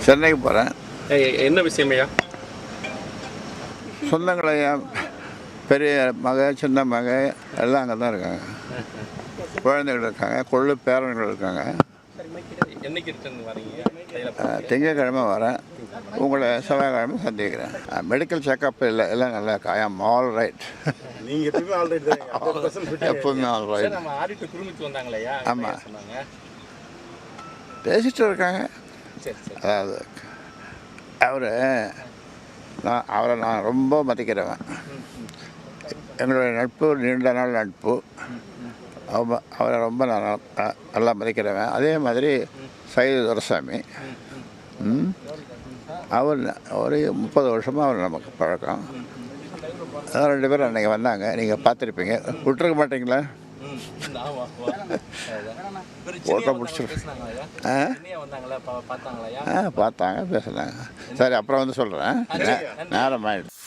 சென்னைக்கு போகிறேன். என்ன விஷயம் ஐயா? சொந்தங்களையா பெரிய மக சின்ன மக எல்லாம் அங்கே தான் இருக்காங்க. குழந்தைகள் இருக்காங்க, கொள்ளு பேரன்கள் இருக்காங்க. என்னைக்கு ரிட்டர்ன் வரீங்க? திங்கக்கிழமை வரேன். உங்களை செவ்வாய்க்கிழமை சந்திக்கிறேன். மெடிக்கல் செக்கப் இல்லை, எல்லாம் நல்லா இருக்கா. ஐ ஆம் ஆல் ரைட். நீங்கள் எப்பவுமே ஆல் ரைட் தான். எப்பவுமே ஆல் ரைட். நம்ம ஆடிட்டு குடும்பத்து வந்தாங்களே ஆமாம், சொன்னாங்க. பேசிகிட்டு இருக்காங்க. சரி சரி. அதாவது அவரை நான் ரொம்ப மதிக்கிறவன். எங்களுடைய நட்பு நீண்ட நாள் நட்பு. அவரை ரொம்ப நான் நல்லா மதிக்கிறவன். அதே மாதிரி சைது துரைசாமி, அவர் ஒரு 30 வருஷமாக அவர் நமக்கு பழக்கம். அதான் 2 பேரும் அன்றைக்கி வந்தாங்க, நீங்கள் பார்த்துருப்பீங்க. விட்டுருக்க மாட்டீங்களா? ஃபோட்டோ பிடிச்சிருக்கு. பார்த்தாங்க, பேசுனாங்க. சரி, அப்புறம் வந்து சொல்கிறேன். நேரம் ஆயிடுச்சு.